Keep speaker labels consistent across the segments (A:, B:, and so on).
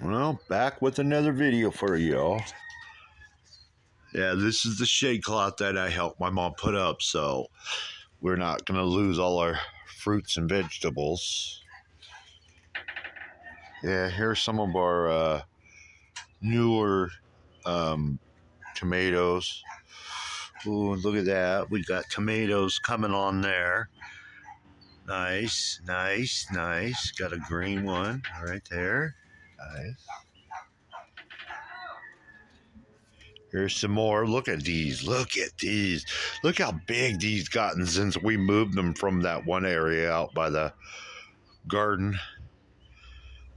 A: Well, back with another video for y'all. Yeah, this is the shade cloth that I helped my mom put up, so we're not going to lose all our fruits and vegetables. Yeah, here's some of our newer tomatoes. Ooh, look at that. We got tomatoes coming on there. Nice, nice, nice. Got a green one right there. Nice. Here's some more. Look at these. Look at these. Look how big these gotten since we moved them from that one area out by the garden.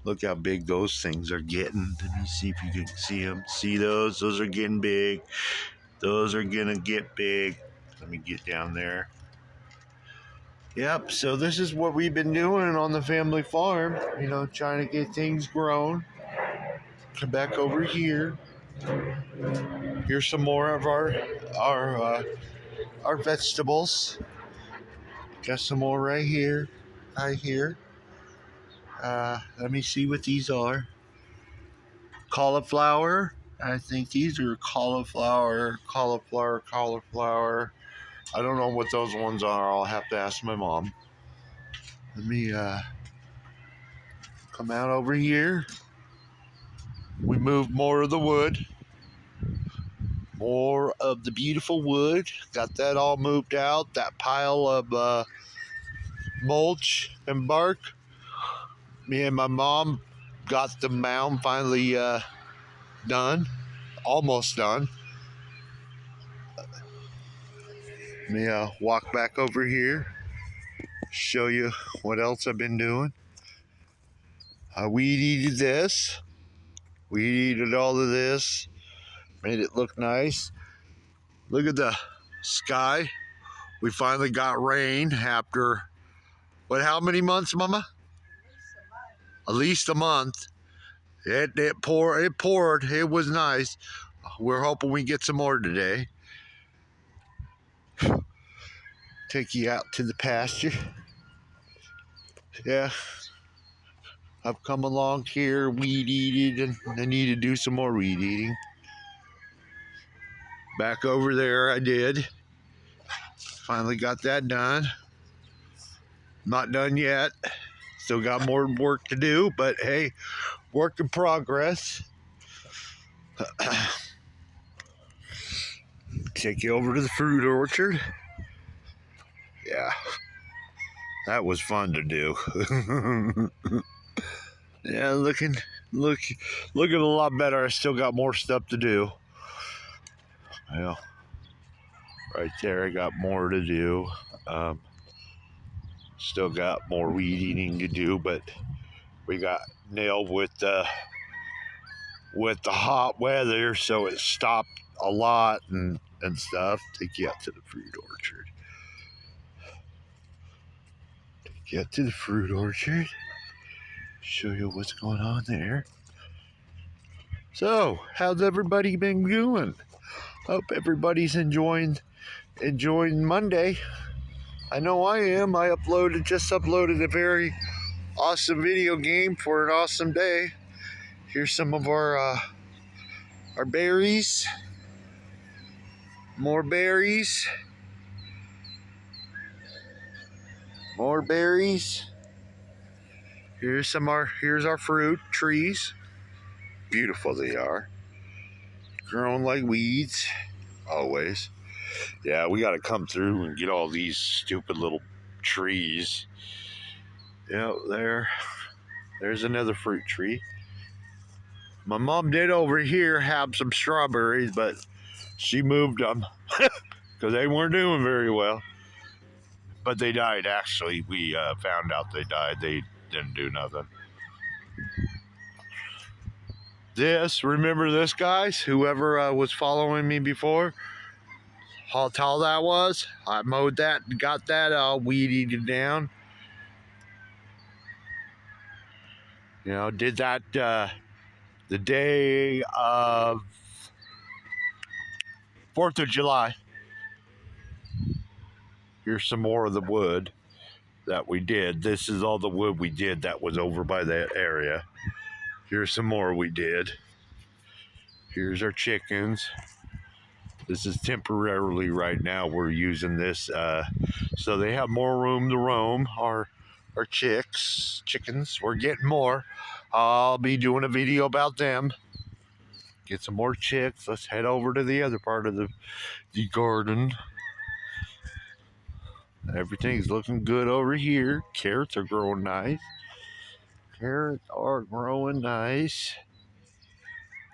A: Look how big those things are getting. Let me see if you can see them. See those? Those are getting big. Those are going to get big. Let me get down there. Yep, so this is what we've been doing on the family farm. You know, trying to get things grown. Come back over here. Here's some more of our vegetables. Got some more right here. Right here. Let me see what these are. Cauliflower. I think these are cauliflower. I don't know what those ones are. I'll have to ask my mom. Let me come out over here. We moved more of the wood. More of the beautiful wood. Got that all moved out. That pile of mulch and bark. Me and my mom got the mound finally done. Almost done. Let me walk back over here. Show you what else I've been doing. I weed eated this. Weed eated all of this. Made it look nice. Look at the sky. We finally got rain after, how many months, Mama? At least a month. It poured. It was nice. We're hoping we get some more today. Take you out to the pasture. Yeah. I've come along here, weed eating, and I need to do some more weed eating. Back over there, I did. Finally got that done. Not done yet. Still got more work to do, but hey, work in progress. Take you over to the fruit orchard. Yeah, that was fun to do. Yeah, looking a lot better. I still got more stuff to do. Well, right there, I got more to do. Still got more weed eating to do, but we got nailed with the hot weather, so it stopped a lot and stuff. Take you out to the fruit orchard. Take you out to the fruit orchard. Show you what's going on there. So, how's everybody been doing? Hope everybody's enjoying Monday. I know I am. I just uploaded a very awesome video game for an awesome day. Here's some of our berries. More berries. More berries. Here's our fruit trees. Beautiful they are. Growing like weeds. Always. Yeah, we got to come through and get all these stupid little trees. Yeah, there's another fruit tree. My mom did over here have some strawberries, but she moved them because they weren't doing very well. But they died, actually. We found out they died. They didn't do nothing. Remember this, guys? Whoever was following me before, how tall that was? I mowed that, got that weed eaten down. You know, did that the day of 4th of July. Here's some more of the wood that we did. This is all the wood we did that was over by that area. Here's some more we did. Here's our chickens. This is temporarily right now. We're using this so they have more room to roam. Our chickens. We're getting more. I'll be doing a video about them. Get some more chicks. Let's head over to the other part of the garden. Everything's looking good over here. Carrots are growing nice. Carrots are growing nice.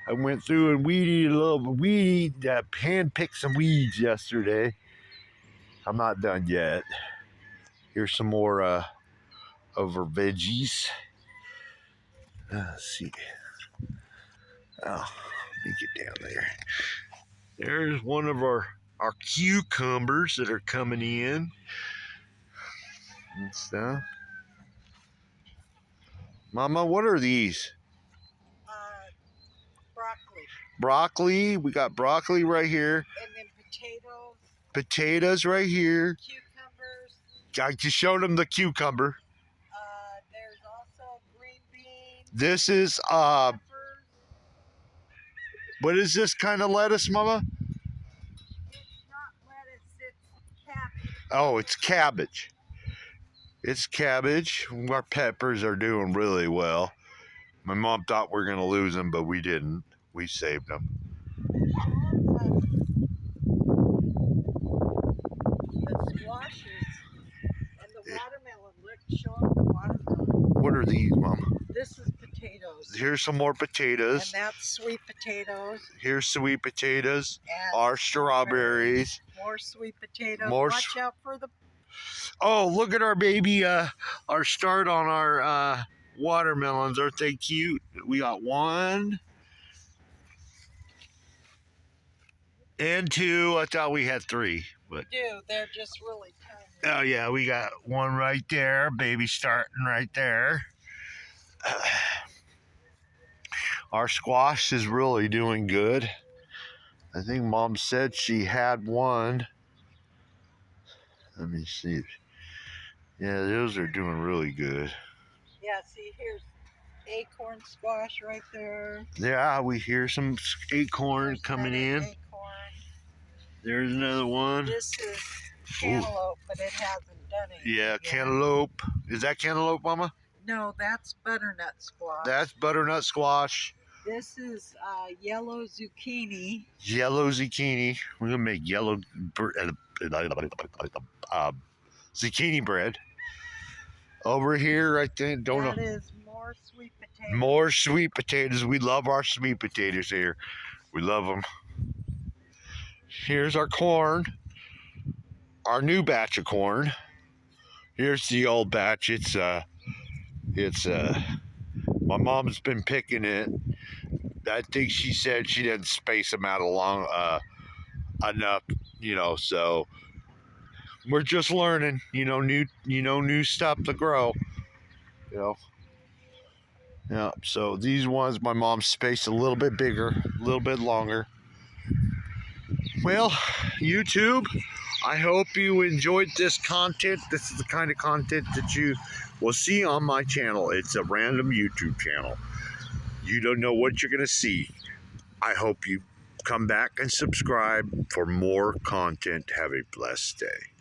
A: I went through and hand-picked some weeds yesterday. I'm not done yet. Here's some more of our veggies. Let's see. Oh, let me get down there. There's one of our cucumbers that are coming in and stuff. Mama, what are these?
B: Broccoli.
A: Broccoli. We got broccoli right here.
B: And then potatoes.
A: Potatoes right here.
B: Cucumbers.
A: I just showed them the cucumber.
B: There's also green beans.
A: This is
B: Peppers.
A: what is this kind of lettuce, Mama?
B: It's not lettuce, it's cabbage.
A: Oh, it's cabbage. It's cabbage. Our peppers are doing really well. My mom thought we were going to lose them, but we didn't. We saved them.
B: The squashes and the watermelon. Look, show them the watermelon.
A: What are these, Mama?
B: This is potatoes.
A: Here's some more potatoes.
B: And that's sweet potatoes.
A: Here's sweet potatoes.
B: And
A: Our strawberries.
B: more sweet potatoes.
A: More
B: Watch out for the...
A: Oh, look at our baby, our start on our watermelons. Aren't they cute? We got 1 and 2. I thought we had 3, but
B: They're just really tiny.
A: oh yeah, we got 1 right there. Baby starting right there. Our squash is really doing good. I think Mom said she had 1. Let me see. Yeah, those are doing really good.
B: Yeah, see, here's acorn squash right there.
A: Yeah, we hear some acorn
B: There's
A: coming
B: another
A: in.
B: Acorn.
A: There's another one.
B: This is cantaloupe, but it hasn't done it.
A: Yeah,
B: yet.
A: cantaloupe. Is that cantaloupe, Mama?
B: No, that's butternut squash.
A: That's butternut squash.
B: This is yellow zucchini.
A: Yellow zucchini. We're gonna make yellow zucchini bread. Over here, I think.
B: That is more sweet potatoes.
A: More sweet potatoes. We love our sweet potatoes here. We love them. Here's our corn. Our new batch of corn. Here's the old batch. It's my mom's been picking it. I think she said she didn't space them out along enough, so we're just learning, new stuff to grow. Yeah, so these ones my mom spaced a little bit bigger, a little bit longer. Well, YouTube, I hope you enjoyed this content. This is the kind of content that you will see on my channel. It's a random YouTube channel. You don't know what you're going to see. I hope you come back and subscribe for more content. Have a blessed day.